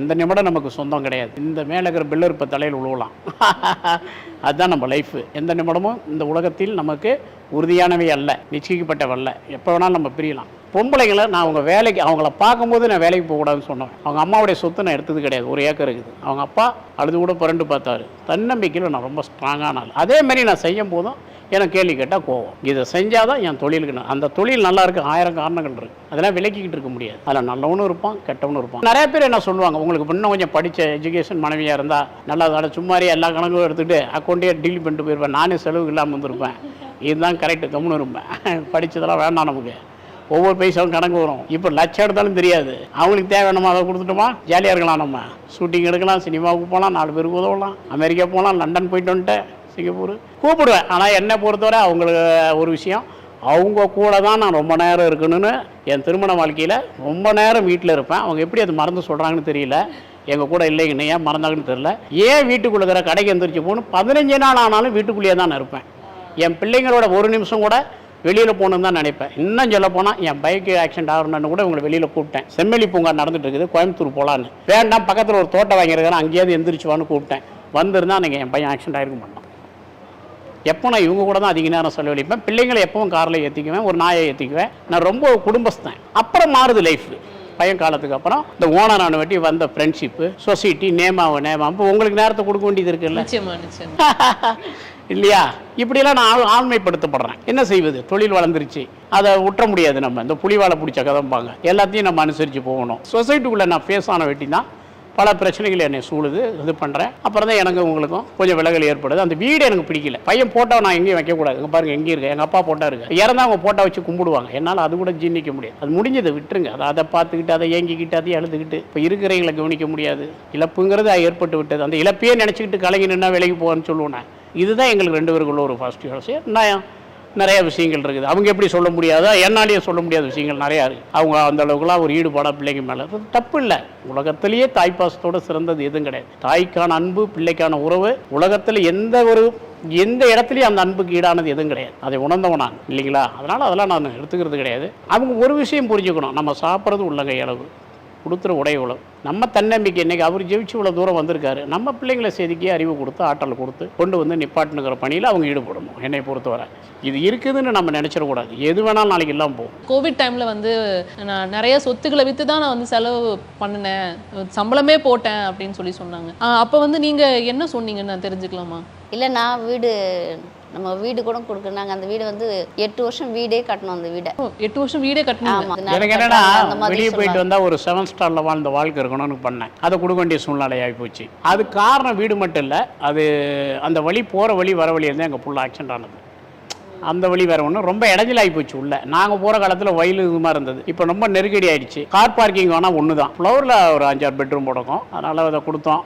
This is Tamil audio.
இந்த நிமிடம் நமக்கு சொந்தம் கிடையாது. இந்த மேலே இருக்கிற பில்லர் இப்போ தலையில் உழுவலாம். அதுதான் நம்ம லைஃபு. எந்த நிமிடமும் இந்த உலகத்தில் நமக்கு உறுதியானவை அல்ல, நிச்சயிக்கப்பட்டவல்ல. எப்போ வேணாலும் நம்ம பிரியலாம். பொம்பளைங்களை நான் அவங்க வேலைக்கு அவங்கள பார்க்கும்போது நான் வேலைக்கு போகக்கூடாதுன்னு சொன்னேன். அவங்க அம்மாவுடைய சொத்து நான் எடுத்தது கிடையாது. 1 ஏக்கர் இருக்குது. அவங்க அப்பா அழுது கூட புரண்டு பார்த்தாரு. தன்னம்பிக்கையில் நான் ரொம்ப ஸ்ட்ராங்கான ஆள். அதேமாதிரி நான் செய்யும் போதும் எனக்கு கேள்வி கேட்டால் கோவம். இதை செஞ்சால் தான் என் தொழிலுக்கு அந்த தொழில் நல்லா இருக்குது. 1000 காரணங்கள் இருக்குது. அதெல்லாம் விலக்கிக்கிட்டு இருக்க முடியாது. அதில் நல்லவனும் இருப்பான், கெட்டவனும் இருப்பான். நிறைய பேர் என்ன சொல்லுவாங்க, உங்களுக்கு இன்னும் கொஞ்சம் படித்த எஜுகேஷன் மனைவியாக இருந்தால் நல்லா அதை சும்மாரி எல்லா கணக்கும் எடுத்துகிட்டு அக்கௌண்ட்டே டீல் பண்ணிட்டு போயிருப்பேன். நானே செலவு இல்லாமல் வந்திருப்பேன். இதுதான் கரெக்டு. கம்முன்னு இருப்பேன். படித்ததெல்லாம் வேண்டாம் நமக்கு. ஒவ்வொரு பைசாவும் கணக்கு வரும். இப்போ லட்சம் எடுத்தாலும் தெரியாது. அவங்களுக்கு தேவையானமா அதை கொடுத்துட்டோமா ஜாலியாக இருக்கலாம். நம்ம ஷூட்டிங் எடுக்கலாம், சினிமாவுக்கு போகலாம், 4 பேருக்கு உதவலாம், அமெரிக்கா போகலாம், லண்டன் போயிட்டு வந்துட்டேன், சிங்கப்பூர் கூப்பிடுவேன். ஆனால் என்னை பொறுத்தவரை அவங்களுக்கு ஒரு விஷயம், அவங்க கூட தான் நான் ரொம்ப நேரம் இருக்கணும்னு. என் திருமண வாழ்க்கையில் ரொம்ப நேரம் வீட்டில் இருப்பேன். அவங்க எப்படி அது மறந்து சொல்கிறாங்கன்னு தெரியல. எங்கள் கூட இல்லைங்கன்னு ஏன் மறந்தாங்கன்னு தெரியல. ஏன் வீட்டுக்குள்ளே இருக்கிற கடைக்கு எந்திரிச்சு போகணும். 15 நாள் ஆனாலும் வீட்டுக்குள்ளேயே தான் நான் இருப்பேன். என் பிள்ளைங்களோட ஒரு நிமிஷம் கூட வெளியில் போகணுன்னு தான் நினைப்பேன். இன்னும் சொல்ல போனால் என் பைக்கு ஆக்சிடென்ட் ஆகணுன்னு கூட உங்களை வெளியில் கூப்பிட்டேன். செம்மொழி பூங்கா நடந்துட்டு இருக்குது, கோயம்புத்தூர் போகலான்னு. வேண்டாம், பக்கத்தில் ஒரு தோட்டம் வாங்கியிருக்கிறேன், அங்கேயாவது எந்திரிச்சுவான்னு கூப்பிட்டேன். வந்திருந்தால் நீங்கள் என் பையன் ஆக்சிடென்ட் ஆகிருக்க மாட்டோம். எப்போ நான் இவங்க கூட தான் அதிக நேரம் செலவழிப்பேன். பிள்ளைங்களை எப்பவும் காரில் ஏற்றிக்குவேன், ஒரு நாயை ஏற்றிக்குவேன். நான் ரொம்ப குடும்பஸ்தேன். அப்புறம் மாறுது லைஃப். பையன் காலத்துக்கு அப்புறம் இந்த ஓனரான வட்டி வந்த ஃப்ரெண்ட்ஷிப்பு, சொசைட்டி, நேமாவும் உங்களுக்கு நேரத்தை கொடுக்க வேண்டியது இருக்குல்ல இல்லையா? இப்படியெல்லாம் நான் ஆண்மைப்படுத்தப்படுறேன். என்ன செய்வது? தொழில் வளர்ந்துருச்சு, அதை விட்டுற முடியாது. நம்ம இந்த புலிவாலை பிடிச்ச கதம்பாங்க. எல்லாத்தையும் நம்ம அனுசரித்து போகணும். சொசைட்டிக்குள்ளே நான் ஃபேஸ் ஆன வெட்டி தான் பல பிரச்சனைகள் என்னை சூழுது. இது பண்ணுறேன். அப்புறம் தான் எனக்கு உங்களுக்கும் கொஞ்சம் விலகல் ஏற்படுது. அந்த வீடு எனக்கு பிடிக்கல. பையன் போட்டோ நான் எங்கேயும் வைக்கக்கூடாது. இங்கே பாருங்கள், எங்கேயும் இருக்கு, எங்கள் அப்பா போட்டோ இருக்குது. இறந்தா அவங்க போட்டோ வச்சு கும்பிடுவாங்க. என்னால் அது கூட ஜீர்ணிக்க முடியாது. அது முடிஞ்சதை விட்டுருங்க. அதை பார்த்துக்கிட்டு, அதை ஏங்கிக்கிட்டு, அதை அழுதுகிட்டு இப்போ இருக்கிறவங்களை கவனிக்க முடியாது. இழப்புங்கிறது ஏற்பட்டு விட்டது. அந்த இழப்பையே நினச்சிக்கிட்டு கலங்கி நின்னா வேலைக்கு போவான்னு சொல்லுவேன். இதுதான் எங்களுக்கு 2 பேருக்குள்ள ஒரு பாசிட்டிவ் விஷயம். நான் நிறைய விஷயங்கள் இருக்குது. அவங்க எப்படி சொல்ல முடியாதோ, என்னாலேயே சொல்ல முடியாத விஷயங்கள் நிறையா இருக்குது. அவங்க அந்த அளவுக்குலாம் ஒரு ஈடுபாடாக பிள்ளைங்க மேலே தப்பு இல்லை. உலகத்திலேயே தாய்ப்பாசத்தோடு சிறந்தது எதுவும் கிடையாது. தாய்க்கான அன்பு, பிள்ளைக்கான உறவு உலகத்தில் எந்த இடத்துலையும் அந்த அன்புக்கு ஈடானது எதுவும் கிடையாது. அதை உணர்ந்தவன் நான் இல்லைங்களா? அதனால் அதெல்லாம் நான் எடுத்துக்கிறது கிடையாது. அவங்க ஒரு விஷயம் புரிஞ்சுக்கணும், நம்ம சாப்பிட்றது உள்ளங்கை அளவு, கொடுத்துற உடை உழவு. நம்ம தன்னம்பிக்கை. இன்றைக்கி அவர் ஜெயிச்சு இவ்வளோ தூரம் வந்திருக்காரு. நம்ம பிள்ளைங்களை செதுக்கி அறிவு கொடுத்து ஆற்றல் கொடுத்து கொண்டு வந்து நிப்பாட்டுங்கிற பணியில் அவங்க ஈடுபடணும். என்னை பொறுத்தவரை இது இருக்குதுன்னு நம்ம நினச்சிடக்கூடாது. எது வேணாலும் நாளைக்கு இல்லாமல் போகும். கோவிட் டைமில் வந்து நான் நிறைய சொத்துக்களை விற்று தான் நான் வந்து செலவு பண்ணினேன், சம்பளமே போட்டேன் அப்படின்னு சொன்னாங்க. அப்போ வந்து நீங்கள் என்ன சொன்னீங்கன்னு நான் தெரிஞ்சுக்கலாமா? இல்லை, நான் நம்ம வீடு கூட கொடுக்கணும். நாங்கள் அந்த வீடு வந்து 8 வருஷம் வீடே கட்டணும். அந்த வீடை 8 வருஷம் வீடே கட்டணும். எனக்கு என்னன்னா, வெளியே போயிட்டு வந்தால் ஒரு 7 ஸ்டாரில் வாழ்ந்த வாழ்க்கை இருக்கணும்னு பண்ணேன். அதை கொடுக்க வேண்டிய சூழ்நிலை ஆகி போச்சு. அது காரணம் வீடு மட்டும் இல்லை, அது அந்த வழி போகிற வழி வர வழி இருந்தால் எங்கள் புள்ள ஆக்சிடென்ட் ஆனது. அந்த வழி வேறு ஒன்று ரொம்ப இடைஞ்சலாகி போச்சு. உள்ள நாங்கள் போகிற காலத்தில் வயலு இது மாதிரி இருந்தது. இப்போ ரொம்ப நெருக்கடி ஆயிடுச்சு. கார் பார்க்கிங் வேணால் ஒன்று தான். ஃப்ளோரில் ஒரு 5-6 பெட்ரூம் போடக்கும். அதனால் அதை கொடுத்தோம்.